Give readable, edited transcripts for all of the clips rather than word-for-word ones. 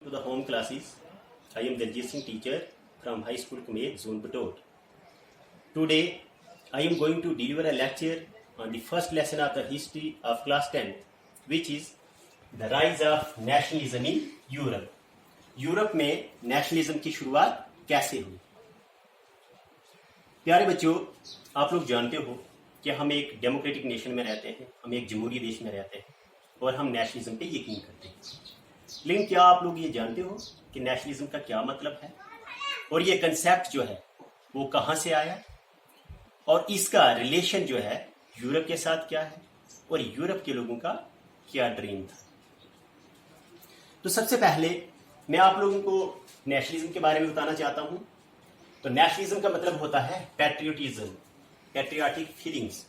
To the home classes. I am Daljit Singh, teacher from High School Kumail, Zone Batot. Today, I am going to deliver a lecture on the first lesson of the history of class 10, which is the rise of nationalism in Europe. Europe में nationalism की शुरुआत कैसे हुई? प्यारे बच्चों, आप लोग जानते हो कि हम एक डेमोक्रेटिक नेशन में रहते हैं, हम एक जमहूरी देश में रहते हैं और हम नेशनलिज्म पे यकीन करते हैं। लेकिन क्या आप लोग ये जानते हो कि नेशनलिज्म का क्या मतलब है और ये कंसेप्ट जो है वो कहाँ से आया और इसका रिलेशन जो है यूरोप के साथ क्या है और यूरोप के लोगों का क्या ड्रीम था? तो सबसे पहले मैं आप लोगों को नेशनलिज्म के बारे में बताना चाहता हूं। तो नेशनलिज्म का मतलब होता है पैट्रियोटिज्म, पैट्रियाटिक फीलिंग्स,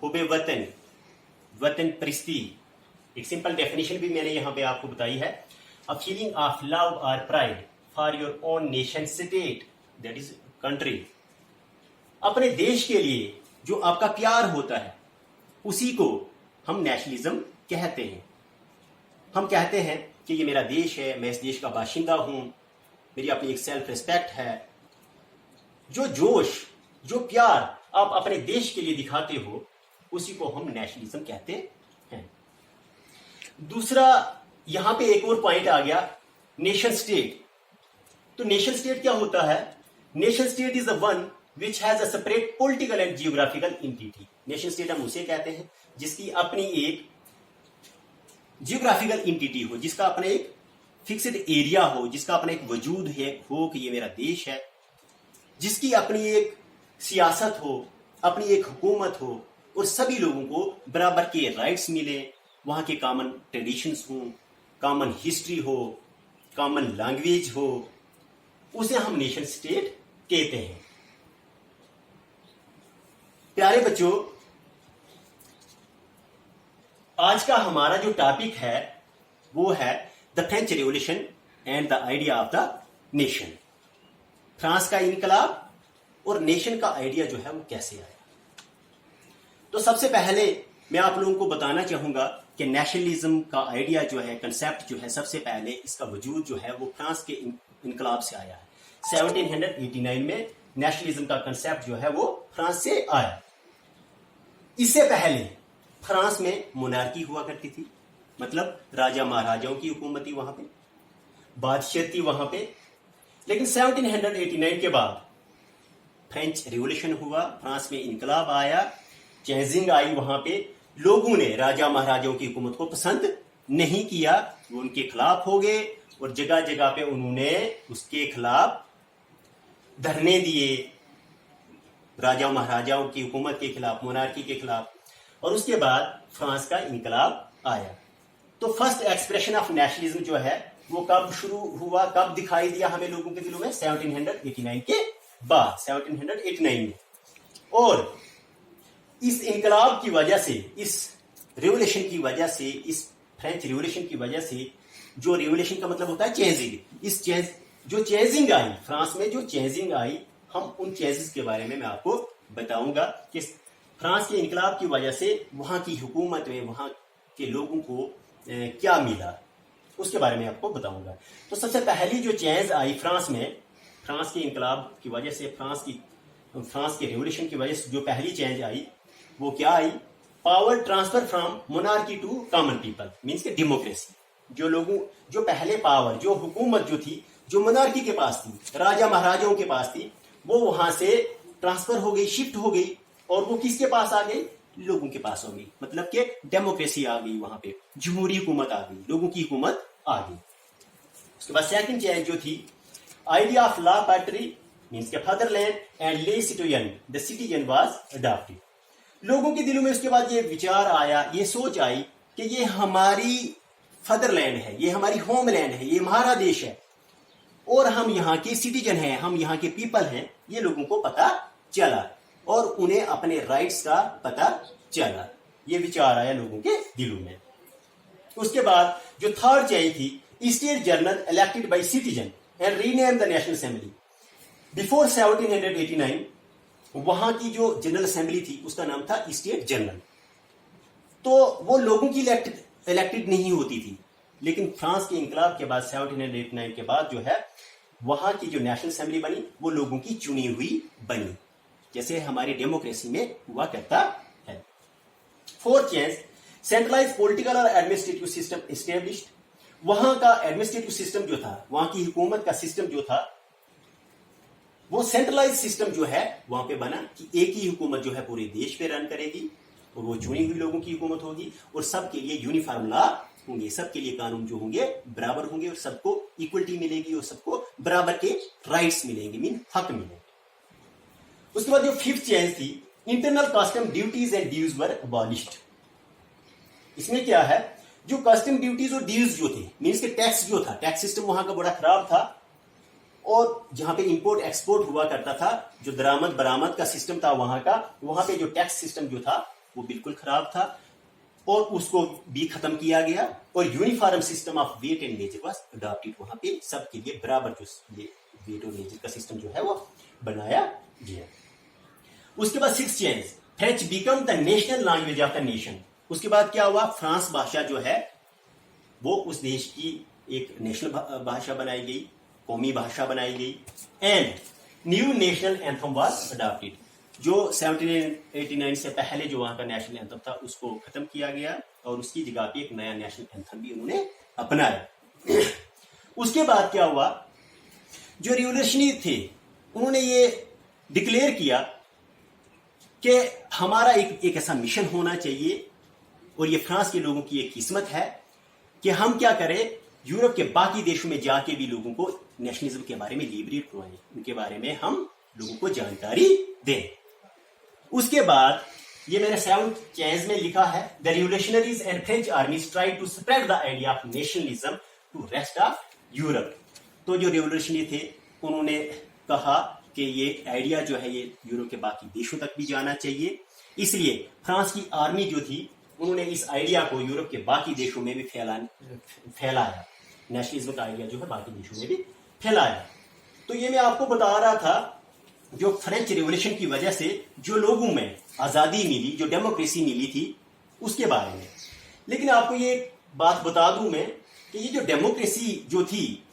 हुबे वतन, वतन परिस्ती। एक सिंपल डेफिनेशन भी मैंने यहां पे आपको बताई है, अ फीलिंग ऑफ लव और pride for your own nation state, that is country. अपने देश के लिए जो आपका प्यार होता है उसी को हम नेशनलिज्म कहते हैं। हम कहते हैं कि ये मेरा देश है, मैं इस देश का बाशिंदा हूं, मेरी अपनी एक सेल्फ रिस्पेक्ट है। जो जोश, जो प्यार आप अपने देश के लिए दिखाते हो उसी को हम नेशनलिज्म कहते हैं। दूसरा, यहां पे एक और पॉइंट आ गया, नेशन स्टेट। तो नेशन स्टेट क्या होता है? Nation state is the one which has a separate political and geographical entity. Nation state हम उसे कहते हैं जिसकी अपनी एक जियोग्राफिकल एंटिटी हो, जिसका अपना एक फिक्स्ड एरिया हो, जिसका अपना एक वजूद है हो कि ये मेरा देश है, जिसकी अपनी एक सियासत हो, अपनी एक हुकूमत हो और सभी लोगों को बराबर के राइट्स मिले, वहां के कॉमन ट्रेडिशंस हो, कॉमन हिस्ट्री हो, कॉमन लैंग्वेज हो, उसे हम नेशन स्टेट कहते हैं। प्यारे बच्चों, आज का हमारा जो टॉपिक है वो है the French revolution and the idea of the nation. France का इनकलाब और नेशन का आइडिया जो है वो कैसे आया। तो सबसे पहले मैं आप लोगों को बताना चाहूंगा कि नेशनलिज्म का आइडिया जो है, कंसेप्ट जो है, सबसे पहले इसका वजूद जो है वो फ्रांस के इनकलाब से आया है। 1789 में नेशनलिज्म का कंसेप्ट जो है वो फ्रांस से आया। इससे पहले फ्रांस में मोनार्की हुआ करती थी, मतलब राजा महाराजाओं की हुकूमत थी, वहां पे बादशाह थी वहां पे। लेकिन 1789 के बाद फ्रेंच रिवॉल्यूशन हुआ, फ्रांस में इनकलाब आया, चेंजिंग आई। वहां पे लोगों ने राजा महाराजाओं की हुकूमत को पसंद नहीं किया, वो उनके खिलाफ हो गए और जगह जगह पे उन्होंने उसके खिलाफ धरने दिए, राजा महाराजाओं की हुकूमत के खिलाफ, मोनार्की के खिलाफ। और उसके बाद फ्रांस का इनकलाब आया। तो फर्स्ट एक्सप्रेशन ऑफ नेशनलिज्म जो है वो कब शुरू हुआ, कब दिखाई दिया हमें लोगों के दिलों में? 1789 के बाद, 1789 में। और इस इनकलाब की वजह से, इस रिवॉल्यूशन की वजह से, इस फ्रेंच रिवॉल्यूशन की वजह से, जो रिवॉल्यूशन का मतलब होता है चेंजिंग, इस जो चेंजिंग आई फ्रांस में, जो चेंजिंग आई, हम उन चेंजेस के बारे में मैं आपको बताऊंगा कि फ्रांस के इनकलाब की वजह से वहां की हुकूमत में, वहां के लोगों को क्या मिला, उसके बारे में आपको बताऊंगा। तो सबसे पहली जो चेंज आई फ्रांस में, फ्रांस के इनकलाब की वजह से, फ्रांस के रिवॉल्यूशन की वजह से जो पहली चेंज आई वो क्या आई? Power transfer from monarchy to common people, means के डेमोक्रेसी। जो पहले पावर, जो हुकूमत जो थी, जो मोनार्की के पास थी, राजा महाराजाओं के पास थी, वो वहां से ट्रांसफर हो गई, शिफ्ट हो गई और वो किसके पास आ गई? लोगों के पास हो गई। मतलब कि डेमोक्रेसी आ गई, वहां पे जमहूरी हुकूमत आ गई, लोगों की हुकूमत आ गई। उसके बाद सेकंड चेंज जो थी, आइडिया ऑफ लॉ पैट्री मीन्स के फादरलैंड एंड ले citizen, the citizen was adopted. लोगों के दिलों में उसके बाद ये विचार आया, ये सोच आई कि ये हमारी फादरलैंड है, ये हमारी होमलैंड है, ये हमारा देश है और हम यहाँ के सिटीजन हैं, हम यहाँ के पीपल हैं। ये लोगों को पता चला और उन्हें अपने राइट्स का पता चला। ये विचार आया लोगों के दिलों में। उसके बाद जो थर्ड चेंज थी, state general elected by citizen and rename the national assembly. Before 1789 वहां की जो जनरल असेंबली थी उसका नाम था स्टेट जनरल। तो वो लोगों की इलेक्टेड नहीं होती थी, लेकिन फ्रांस के इंकलाब के बाद 1789 के बाद जो है वहां की जो नेशनल असेंबली बनी वो लोगों की चुनी हुई बनी, जैसे हमारी डेमोक्रेसी में हुआ करता है। फोर्थ चेंज, सेंट्रलाइज पॉलिटिकल और एडमिनिस्ट्रेटिव सिस्टम एस्टेब्लिश्ड। वहां का एडमिनिस्ट्रेटिव सिस्टम जो था, वहां की हुकूमत का सिस्टम जो था, वो सेंट्रलाइज सिस्टम जो है वहां पे बना कि एक ही हुकूमत जो है पूरे देश पे रन करेगी और वो चुनी हुई लोगों की हुकूमत होगी और सबके लिए यूनिफॉर्म लॉ होंगे, सबके लिए कानून जो होंगे बराबर होंगे और सबको इक्वलिटी मिलेगी और सबको बराबर के राइट्स मिलेंगे, मीन हक मिलेंगे। उसके बाद जो फिफ्थ चेंज थी, internal custom duties and dues were abolished. इसमें क्या है, जो कस्टम ड्यूटीज और ड्यूज जो थे, मीन्स के टैक्स जो था, टैक्स सिस्टम वहां का बड़ा खराब था और जहां पे इंपोर्ट एक्सपोर्ट हुआ करता था, जो दरामद बरामद का सिस्टम था वहां का, वहां पे जो टैक्स सिस्टम जो था वो बिल्कुल खराब था और उसको भी खत्म किया गया और uniform system of weight and measure was adopted. वहां पे सबके लिए बराबर जो वेट और मेजर का सिस्टम जो है वो बनाया गया। उसके बाद six change, French become the national language of the nation. उसके बाद क्या हुआ, फ्रांस भाषा जो है वो उस देश की एक नेशनल भाषा बनाई गई, कौमी भाषा बनाई गई। And new national anthem was adopted. जो 1789 से पहले जो वहां का नेशनल एंथम था उसको खत्म किया गया और उसकी जगह पे एक नया नेशनल एंथम भी उन्होंने अपनाया। उसके बाद क्या हुआ, जो रिवोल्यूशनरी थे उन्होंने ये डिक्लेयर किया कि हमारा एक ऐसा मिशन होना चाहिए और ये फ्रांस के लोगों की एक किस्मत है कि हम क्या करें, यूरोप के बाकी देशों में जाके भी लोगों को नेशनलिज्म के बारे में लिबरेट करवाएं, उनके बारे में हम लोगों को जानकारी दें। उसके बाद ये मैंने 7th चेंज में लिखा है, the revolutionaries and French armies try to spread the idea of nationalism to rest of Europe. तो जो रिवोल्यूशनरी थे उन्होंने कहा कि ये आइडिया जो है ये यूरोप के बाकी देशों तक भी जाना चाहिए, इसलिए फ्रांस की आर्मी जो थी उन्होंने इस आइडिया को यूरोप के बाकी देशों में भी फैलाया, नेशनलिज्म का आइडिया जो है बाकी देशों में भी फैलाया। तो ये मैं आपको बता रहा था जो फ्रेंच रिवॉल्यूशन की वजह से जो लोगों में आजादी मिली, जो डेमोक्रेसी मिली थी उसके बारे में। लेकिन आपको ये बात बता दूं मैं कि ये जो डेमोक्रेसी जो थी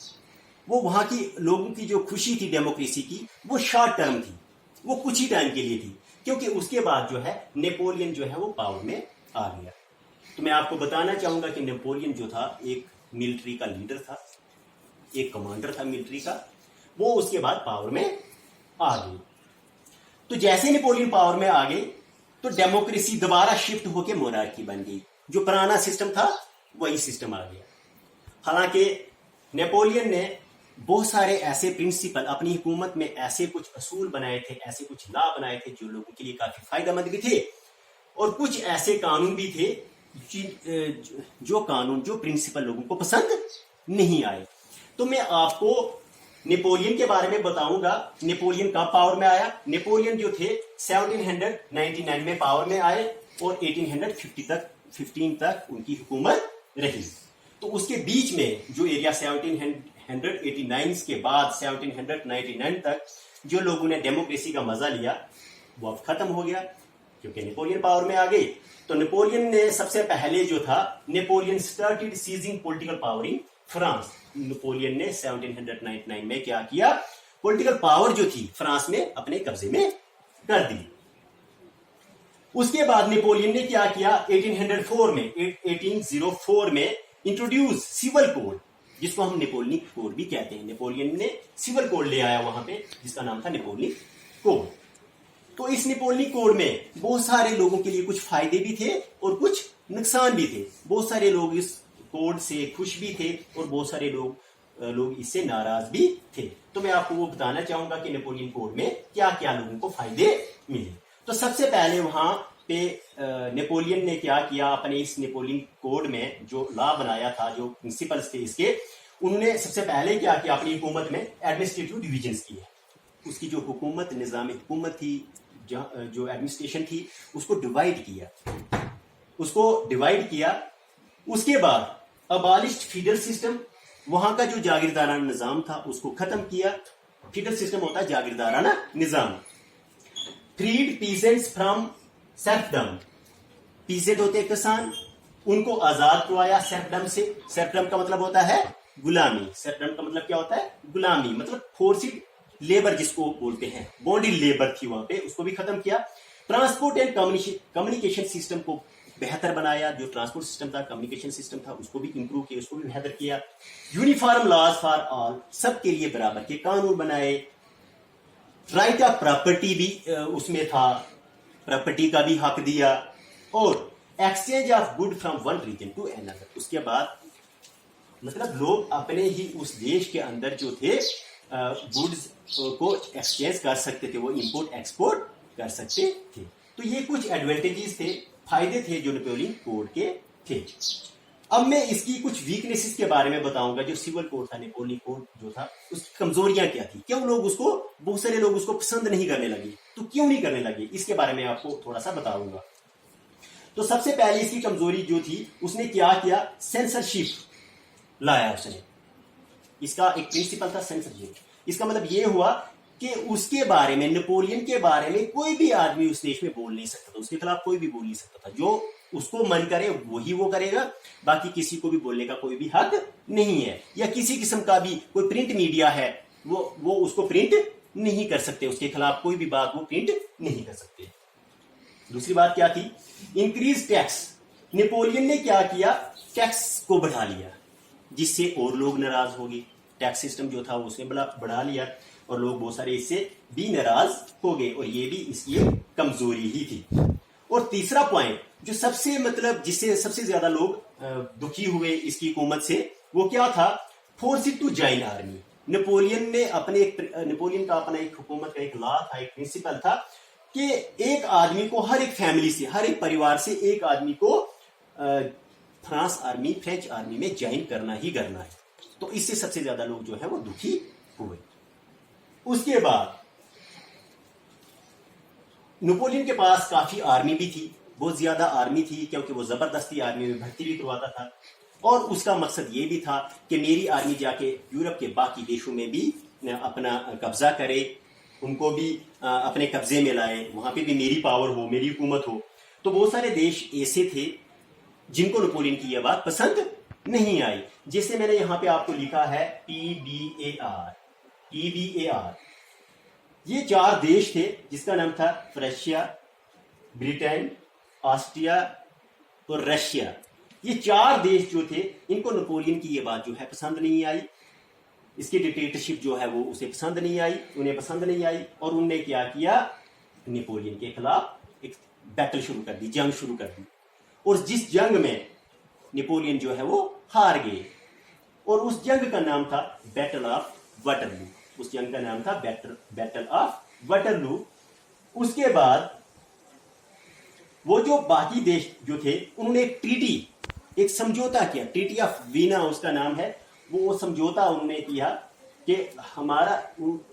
वो वहां की लोगों की जो खुशी थी डेमोक्रेसी की वो शॉर्ट टर्म थी, वो कुछ ही टाइम के लिए थी, क्योंकि उसके बाद जो है नेपोलियन जो है वो पावर में आ गया। तो मैं आपको बताना चाहूंगा कि नेपोलियन जो था एक मिलिट्री का लीडर था, एक कमांडर था मिलिट्री का, वो उसके बाद पावर में आ गए। तो जैसे नेपोलियन पावर में आ गए तो डेमोक्रेसी दोबारा शिफ्ट होकर मोनार्की बन गई, जो पुराना सिस्टम था वही सिस्टम आ गया। हालांकि नेपोलियन ने बहुत सारे ऐसे प्रिंसिपल अपनी हुकूमत में, ऐसे कुछ असूल बनाए थे, ऐसे कुछ लॉ बनाए थे जो लोगों के लिए काफी फायदेमंद भी थे और कुछ ऐसे कानून भी थे जो कानून, जो प्रिंसिपल लोगों को पसंद नहीं आए। तो मैं आपको नेपोलियन के बारे में बताऊंगा। नेपोलियन कब पावर में आया? नेपोलियन जो थे 1799 में पावर में आए और 1815 तक उनकी हुकूमत रही। तो उसके बीच में जो एरिया 1789 के बाद 1799 तक जो लोगों ने डेमोक्रेसी का मजा लिया वो अब खत्म हो गया, क्योंकि नेपोलियन पावर में आ गई। तो नेपोलियन ने सबसे पहले जो था, Napoleon started seizing political power in France. Napoleon ने 1799 में क्या किया, पॉलिटिकल पावर जो थी फ्रांस में अपने कब्जे में कर दी। उसके बाद नेपोलियन ने क्या किया, 1804 में इंट्रोड्यूस सिविल कोड, जिसको हम नेपोलियन कोड भी कहते हैं। नेपोलियन ने सिविल कोड ले आया वहां पे, जिसका नाम था नेपोलियन कोड। तो इस नेपोलियन कोड में बहुत सारे लोगों के लिए कुछ फायदे भी थे और कुछ नुकसान भी थे। बहुत सारे लोग इस कोड से खुश भी थे और बहुत सारे लोग इससे नाराज भी थे। तो मैं आपको वो बताना चाहूंगा कि नेपोलियन कोड में क्या क्या लोगों को फायदे मिले। तो सबसे पहले वहां पे नेपोलियन ने क्या किया, अपने इस नेपोलियन कोड में जो लॉ बनाया था, जो प्रिंसिपल्स थे इसके, उन्होंने सबसे पहले क्या किया, अपनी हुकूमत में एडमिनिस्ट्रेटिव डिविजन्स किए। उसकी जो हुकूमत, निजाम हुकूमत थी, जो एडमिनिस्ट्रेशन थी, उसको डिवाइड किया। उसके बाद अबॉलिश्ड फीडरल सिस्टम, वहां का जो जागीरदाराना निजाम था उसको खत्म किया। फीडरल सिस्टम होता है जागीरदाराना निजाम। Freed peasants from serfdom, peasant होते किसान उनको आजाद करवाया सर्फडम से। सर्फडम का मतलब होता है गुलामी। सर्फडम का मतलब क्या होता है? गुलामी, मतलब फोर्सिड लेबर जिसको बोलते हैं, बॉन्डेड लेबर थी वहां पे, उसको भी खत्म किया। ट्रांसपोर्ट एंड कम्युनिकेशन सिस्टम को बेहतर बनाया। जो ट्रांसपोर्ट सिस्टम था, कम्युनिकेशन सिस्टम था, उसको भी इंप्रूव किया, उसको भी बेहतर किया। यूनिफॉर्म लॉज फॉर ऑल, सबके लिए बराबर के कानून बनाए। राइट ऑफ प्रॉपर्टी भी उसमें था, प्रॉपर्टी का भी हक दिया। और exchange of good from one region to another, उसके बाद मतलब लोग अपने ही उस देश के अंदर जो थे गुड्स को एक्सचेंज कर सकते थे, वो इंपोर्ट एक्सपोर्ट कर सकते थे। तो ये कुछ एडवांटेजेस थे, फायदे थे जो नेपोलियन कोड के थे। अब मैं इसकी कुछ वीकनेसेस के बारे में बताऊंगा। जो सिविल कोड था, नेपोलियन कोड जो था, उसकी कमजोरियां क्या थी, क्यों लोग उसको, बहुत सारे लोग उसको पसंद नहीं करने लगे, तो क्यों नहीं करने लगे, इसके बारे में आपको थोड़ा सा बताऊंगा। तो सबसे पहले इसकी कमजोरी जो थी, उसने क्या किया, सेंसरशिप लाया उसने। इसका एक प्रिंसिपल था सेंसरशिप। इसका मतलब यह हुआ कि उसके बारे में, नेपोलियन के बारे में कोई भी आदमी उस देश में बोल नहीं सकता था, उसके खिलाफ कोई भी बोल नहीं सकता था। जो उसको मन करे वही वो करेगा, बाकी किसी को भी बोलने का कोई भी हक नहीं है। या किसी किस्म का भी कोई प्रिंट मीडिया है, वो उसको प्रिंट नहीं कर सकते, उसके खिलाफ कोई भी बात वो प्रिंट नहीं कर सकते। दूसरी बात क्या थी, इंक्रीज टैक्स। नेपोलियन ने क्या किया, टैक्स को बढ़ा लिया, जिससे और लोग नाराज हो गए। टैक्स सिस्टम जो था उसने बढ़ा लिया और लोग बहुत सारे इससे भी नाराज हो गए, और ये भी इसकी कमजोरी ही थी। और तीसरा पॉइंट जो सबसे मतलब जिससे सबसे ज्यादा लोग दुखी हुए इसकी हुकूमत से, वो क्या था, force to join army. Napoleon का अपना एक हुकूमत का एक लॉ था, एक प्रिंसिपल था कि एक आदमी को, हर एक फैमिली से, हर एक परिवार से एक आदमी को फ्रेंच आर्मी में ज्वाइन करना ही करना है। तो इससे सबसे ज्यादा लोग जो है वो दुखी हुए। उसके बाद नेपोलियन के पास काफी आर्मी भी थी, बहुत ज्यादा आर्मी थी, क्योंकि वो जबरदस्ती आर्मी में भर्ती भी करवाता था। और उसका मकसद ये भी था कि मेरी आर्मी जाके यूरोप के बाकी देशों में भी अपना कब्जा करे, उनको भी अपने कब्जे में लाए, वहां पे भी मेरी पावर हो, मेरी हुकूमत हो। तो बहुत सारे देश ऐसे थे जिनको नेपोलियन की यह बात पसंद नहीं आई। जैसे मैंने यहां पे आपको लिखा है PBAR। ये 4 देश थे, जिसका नाम था रशिया, ब्रिटेन, ऑस्ट्रिया और रशिया। ये 4 देश जो थे, इनको नेपोलियन की ये बात जो है पसंद नहीं आई। इसकी डिक्टेटरशिप जो है वो उसे पसंद नहीं आई, उन्हें पसंद नहीं आई। और उनने क्या किया, नेपोलियन के खिलाफ एक बैटल शुरू कर दी, जंग शुरू कर दी। और जिस जंग में नेपोलियन जो है वो हार गए, और उस जंग का नाम था बैटल ऑफ वाटरलू। उस जंग का नाम था बैटल ऑफ वाटरलू। उसके बाद वो जो बाकी देश जो थे, उन्होंने एक ट्रीटी, एक समझौता किया, ट्रीटी ऑफ वीना उसका नाम है। वो समझौता उन्होंने किया कि हमारा,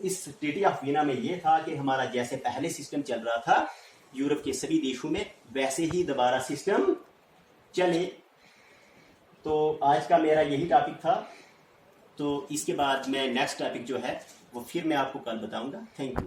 इस ट्रीटी ऑफ वीना में यह था कि हमारा जैसे पहले सिस्टम चल रहा था यूरोप के सभी देशों में, वैसे ही दोबारा सिस्टम चले। तो आज का मेरा यही टॉपिक था। तो इसके बाद मैं नेक्स्ट टॉपिक जो है वो फिर मैं आपको कल बताऊंगा। Thank you.